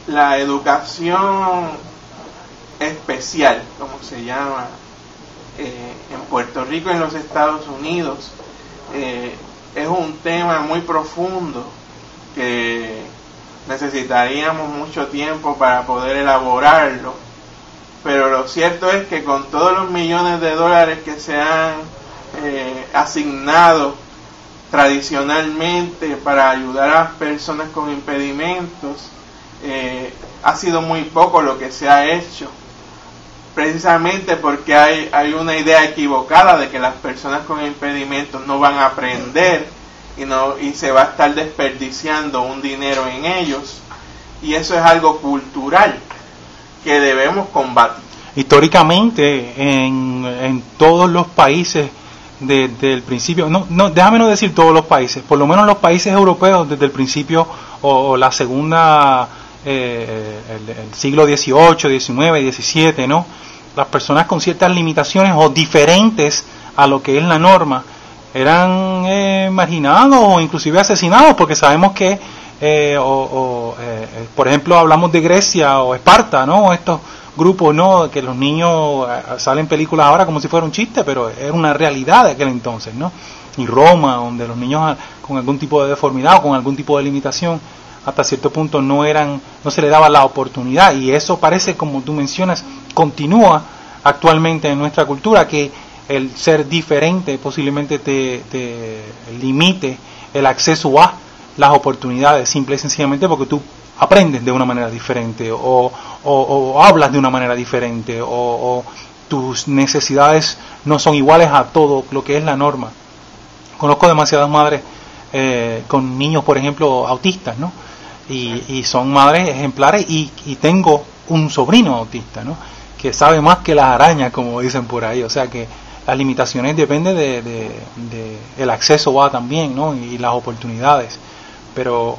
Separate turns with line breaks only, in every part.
la educación especial, como se llama en Puerto Rico y en los Estados Unidos, es un tema muy profundo que necesitaríamos mucho tiempo para poder elaborarlo, pero lo cierto es que con todos los millones de dólares que se han asignado tradicionalmente para ayudar a las personas con impedimentos, ha sido muy poco lo que se ha hecho, precisamente porque hay una idea equivocada de que las personas con impedimentos no van a aprender y se va a estar desperdiciando un dinero en ellos, y eso es algo cultural que debemos combatir.
Históricamente en todos los países desde el principio, déjame no decir todos los países, por lo menos los países europeos desde el principio o la segunda el siglo XVIII, XIX, XVII, ¿no? Las personas con ciertas limitaciones o diferentes a lo que es la norma eran marginados o inclusive asesinados, porque sabemos que por ejemplo hablamos de Grecia o Esparta, ¿no? Estos grupos, ¿no? Que los niños salen películas ahora como si fuera un chiste, pero era una realidad de aquel entonces, ¿no? Y Roma, donde los niños con algún tipo de deformidad o con algún tipo de limitación hasta cierto punto no se le daba la oportunidad, y eso parece, como tú mencionas, continúa actualmente en nuestra cultura, que el ser diferente posiblemente te limite el acceso a las oportunidades, simple y sencillamente porque tú aprendes de una manera diferente o hablas de una manera diferente o tus necesidades no son iguales a todo lo que es la norma. Conozco demasiadas madres con niños, por ejemplo, autistas, ¿no? Y son madres ejemplares, y tengo un sobrino autista, ¿no? Que sabe más que las arañas, como dicen por ahí. O sea que las limitaciones dependen de el acceso también, ¿no? Y las oportunidades. Pero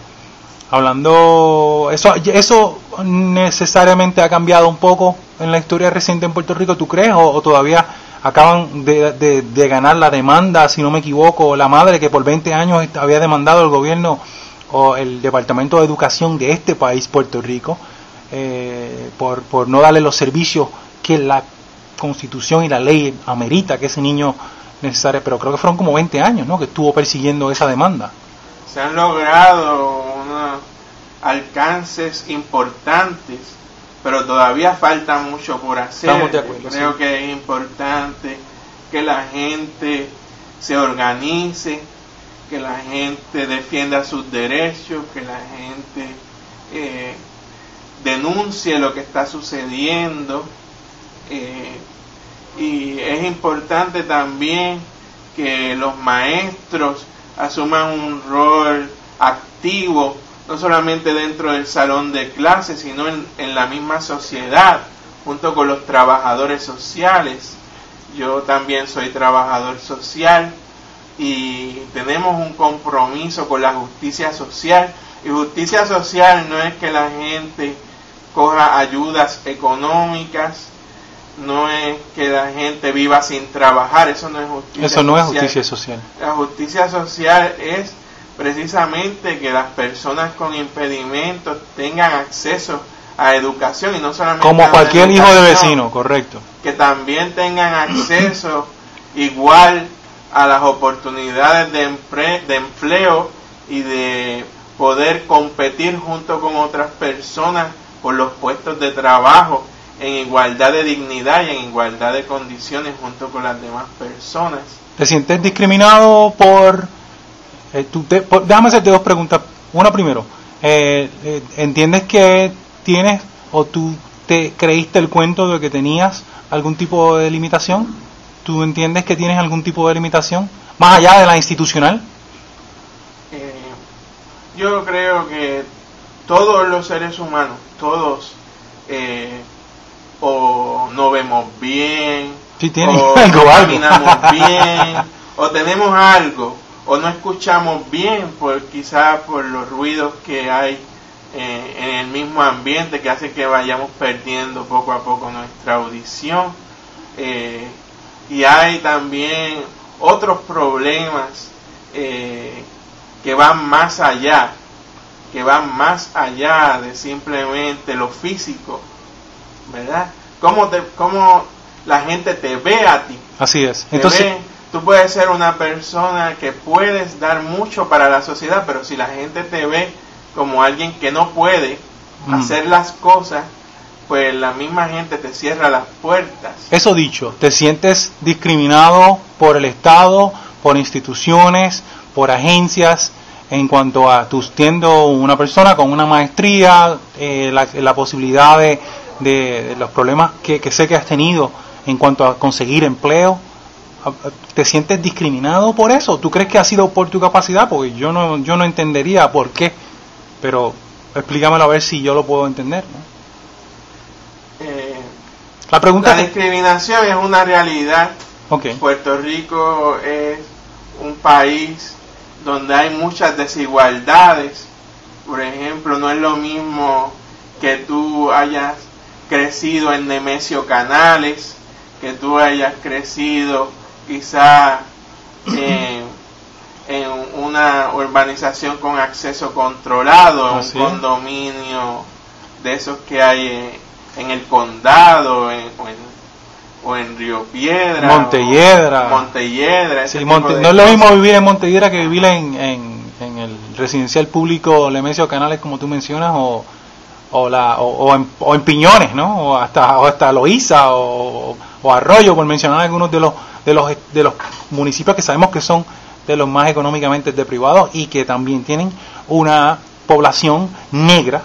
hablando, eso necesariamente ha cambiado un poco en la historia reciente en Puerto Rico, ¿tú crees? ¿O todavía acaban de ganar la demanda, si no me equivoco, la madre que por 20 años había demandado al gobierno o el Departamento de Educación de este país, Puerto Rico, por no darle los servicios que la Constitución y la ley amerita que ese niño necesite? Pero creo que fueron como 20 años, ¿no?, que estuvo persiguiendo esa demanda.
Se han logrado unos alcances importantes, pero todavía falta mucho por hacer.
Estamos de acuerdo.
Creo que es importante que la gente se organice, que la gente defienda sus derechos, que la gente denuncie lo que está sucediendo, y es importante también que los maestros asuman un rol activo, no solamente dentro del salón de clases, sino en la misma sociedad, junto con los trabajadores sociales. Yo también soy trabajador social y tenemos un compromiso con la justicia social, y justicia social no es que la gente coja ayudas económicas, no es que la gente viva sin trabajar, eso no es justicia social.
Eso no es justicia social.
La justicia social es precisamente que las personas con impedimentos tengan acceso a educación, y no solamente
como cualquier hijo de vecino, correcto,
que también tengan acceso igual a las oportunidades de empleo y de poder competir junto con otras personas por los puestos de trabajo en igualdad de dignidad y en igualdad de condiciones junto con las demás personas.
¿Te sientes discriminado por déjame hacerte dos preguntas. Una primero, ¿entiendes que tienes o tú te creíste el cuento de que tenías algún tipo de limitación? ¿Tú entiendes que tienes algún tipo de limitación más allá de la institucional?
Yo creo que todos los seres humanos, todos, o no vemos bien,
o
no caminamos bien, o tenemos algo, o no escuchamos bien, quizás por los ruidos que hay en el mismo ambiente, que hace que vayamos perdiendo poco a poco nuestra audición. Y hay también otros problemas que van más allá que van más allá de simplemente lo físico, ¿verdad? Cómo la gente te ve a ti.
Así es. Entonces,
tú puedes ser una persona que puedes dar mucho para la sociedad, pero si la gente te ve como alguien que no puede hacer las cosas, pues la misma gente te cierra las puertas.
Eso dicho, te sientes discriminado por el Estado, por instituciones, por agencias, en cuanto a tú siendo una persona con una maestría, la posibilidad de los problemas que sé que has tenido en cuanto a conseguir empleo. ¿Te sientes discriminado por eso? ¿Tú crees que ha sido por tu capacidad? Porque yo no entendería por qué, pero explícamelo a ver si yo lo puedo entender, ¿no? La
discriminación es una realidad.
Okay.
Puerto Rico es un país donde hay muchas desigualdades. Por ejemplo, no es lo mismo que tú hayas crecido en Nemesio Canales, que tú hayas crecido quizá en una urbanización con acceso controlado, un condominio de esos que hay en el condado o en Río Piedra, Montelledra.
Sí, no es lo mismo vivir en Montelledra que vivir en el residencial público Nemesio Canales, como tú mencionas, o en Piñones, ¿no? O hasta Loíza o Arroyo, por mencionar algunos de los municipios que sabemos que son de los más económicamente deprivados y que también tienen una población negra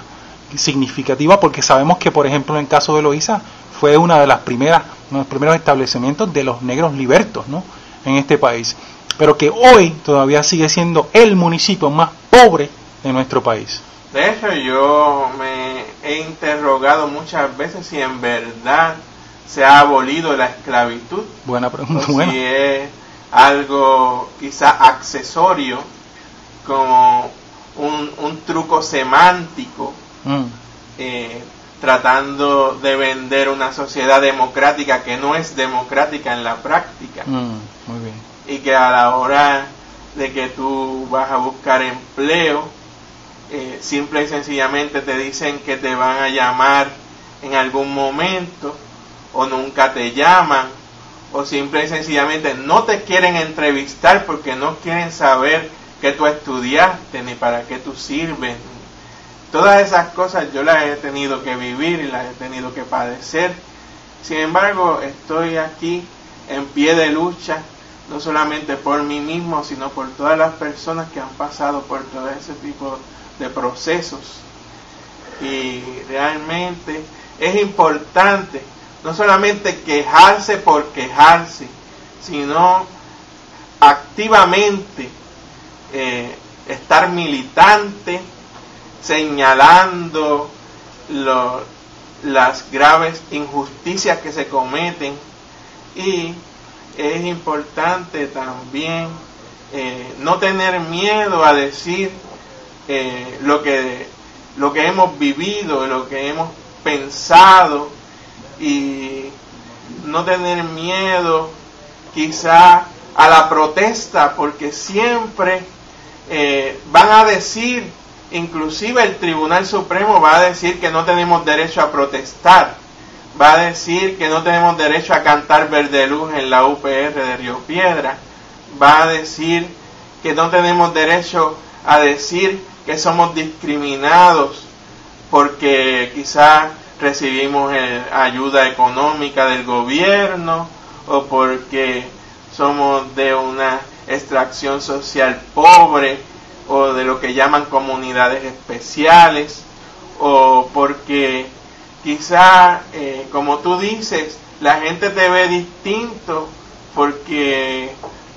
significativa, porque sabemos que, por ejemplo, en el caso de Loíza fue uno de los primeros establecimientos de los negros libertos, ¿no?, en este país, pero que hoy todavía sigue siendo el municipio más pobre de nuestro país.
De hecho, yo me he interrogado muchas veces si en verdad se ha abolido la esclavitud.
Buena pregunta.
O si es algo quizá accesorio, como un truco semántico, tratando de vender una sociedad democrática que no es democrática en la práctica.
Muy bien.
Y que a la hora de que tú vas a buscar empleo, simple y sencillamente te dicen que te van a llamar en algún momento, o nunca te llaman, o simple y sencillamente no te quieren entrevistar porque no quieren saber qué tú estudiaste ni para qué tú sirves. Todas esas cosas yo las he tenido que vivir y las he tenido que padecer. Sin embargo, estoy aquí en pie de lucha, no solamente por mí mismo, sino por todas las personas que han pasado por todo ese tipo de procesos. Y realmente es importante no solamente quejarse por quejarse, sino activamente estar militante, señalando las graves injusticias que se cometen. Y es importante también no tener miedo a decir lo que hemos vivido, lo que hemos pensado, y no tener miedo quizá a la protesta, porque siempre van a decir, inclusive el Tribunal Supremo va a decir que no tenemos derecho a protestar, va a decir que no tenemos derecho a cantar Verde Luz en la UPR de Río Piedra, va a decir que no tenemos derecho a decir que somos discriminados porque quizá recibimos ayuda económica del gobierno, o porque somos de una extracción social pobre, o de lo que llaman comunidades especiales, o porque quizá, como tú dices, la gente te ve distinto porque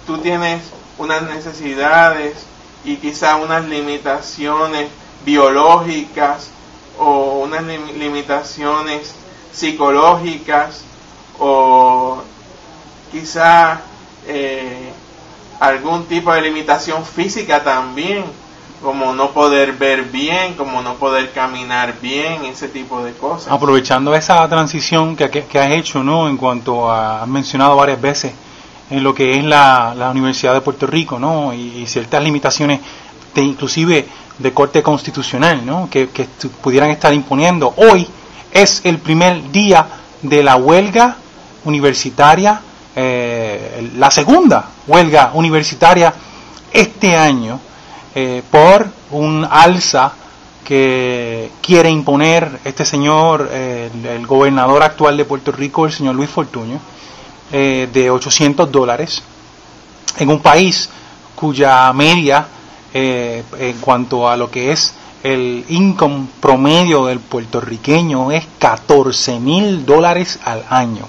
tú tienes unas necesidades y quizá unas limitaciones biológicas, o unas limitaciones psicológicas, o quizá algún tipo de limitación física también, como no poder ver bien, como no poder caminar bien, ese tipo de cosas.
Aprovechando esa transición que has hecho, ¿no?, en cuanto a, has mencionado varias veces en lo que es la Universidad de Puerto Rico, ¿no?, y ciertas limitaciones, inclusive de corte constitucional, ¿no? que pudieran estar imponiendo. Hoy es el primer día de la huelga universitaria, la segunda huelga universitaria este año, por un alza que quiere imponer este señor, el gobernador actual de Puerto Rico, el señor Luis Fortuño, de $800 en un país cuya media en cuanto a lo que es el income promedio del puertorriqueño es $14,000 al año.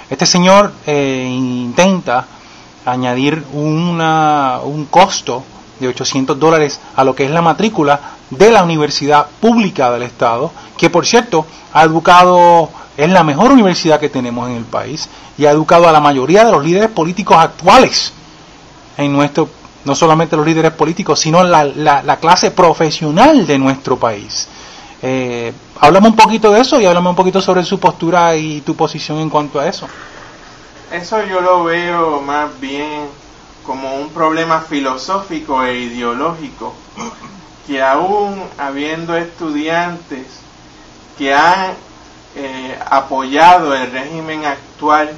Este señor intenta añadir un costo de $800 a lo que es la matrícula de la universidad pública del estado, que por cierto ha educado, es la mejor universidad que tenemos en el país, y ha educado a la mayoría de los líderes políticos actuales en nuestro, no solamente los líderes políticos, sino la clase profesional de nuestro país. Háblame un poquito de eso y háblame un poquito sobre su postura y tu posición en cuanto a eso.
Eso yo lo veo más bien como un problema filosófico e ideológico, que aún habiendo estudiantes que han apoyado el régimen actual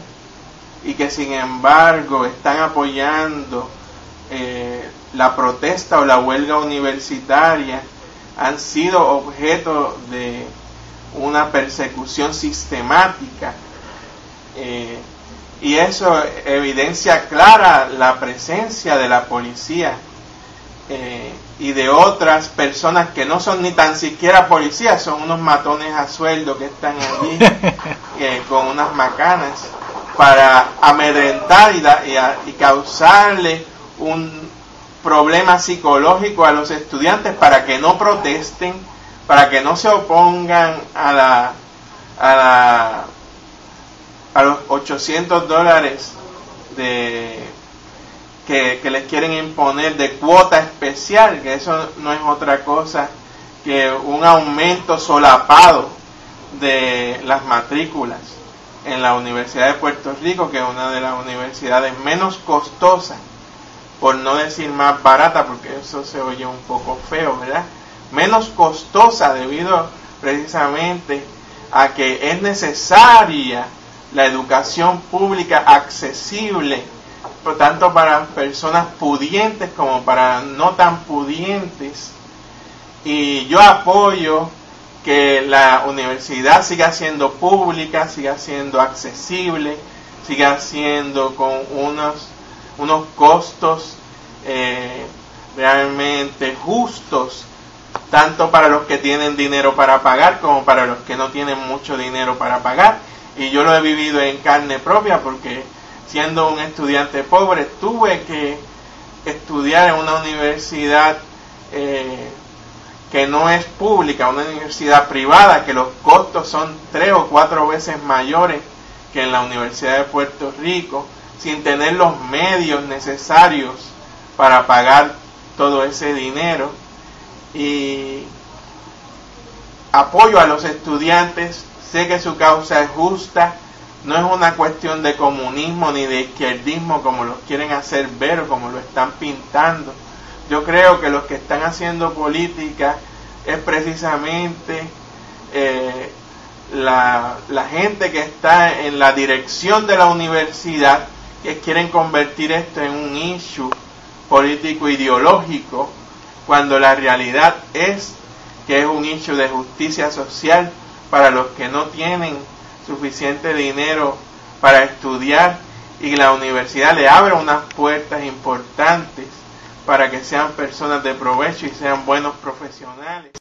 y que sin embargo están apoyando la protesta o la huelga universitaria, han sido objeto de una persecución sistemática, y eso evidencia clara la presencia de la policía y de otras personas que no son ni tan siquiera policías, son unos matones a sueldo que están allí con unas macanas para amedrentar y causarle un problema psicológico a los estudiantes para que no protesten, para que no se opongan a los $800 que les quieren imponer de cuota especial, que eso no es otra cosa que un aumento solapado de las matrículas en la Universidad de Puerto Rico, que es una de las universidades menos costosas, por no decir más barata, porque eso se oye un poco feo, ¿verdad? Menos costosa debido precisamente a que es necesaria la educación pública accesible, tanto para personas pudientes como para no tan pudientes. Y yo apoyo que la universidad siga siendo pública, siga siendo accesible, siga siendo con unos costos realmente justos, tanto para los que tienen dinero para pagar como para los que no tienen mucho dinero para pagar. Y yo lo he vivido en carne propia, porque siendo un estudiante pobre tuve que estudiar en una universidad que no es pública, una universidad privada, que los costos son 3 o 4 veces mayores que en la Universidad de Puerto Rico, sin tener los medios necesarios para pagar todo ese dinero. Y apoyo a los estudiantes, sé que su causa es justa, no es una cuestión de comunismo ni de izquierdismo como los quieren hacer ver o como lo están pintando. Yo creo que los que están haciendo política es precisamente la gente que está en la dirección de la universidad, que quieren convertir esto en un issue político ideológico, cuando la realidad es que es un issue de justicia social para los que no tienen suficiente dinero para estudiar, y la universidad le abre unas puertas importantes para que sean personas de provecho y sean buenos profesionales.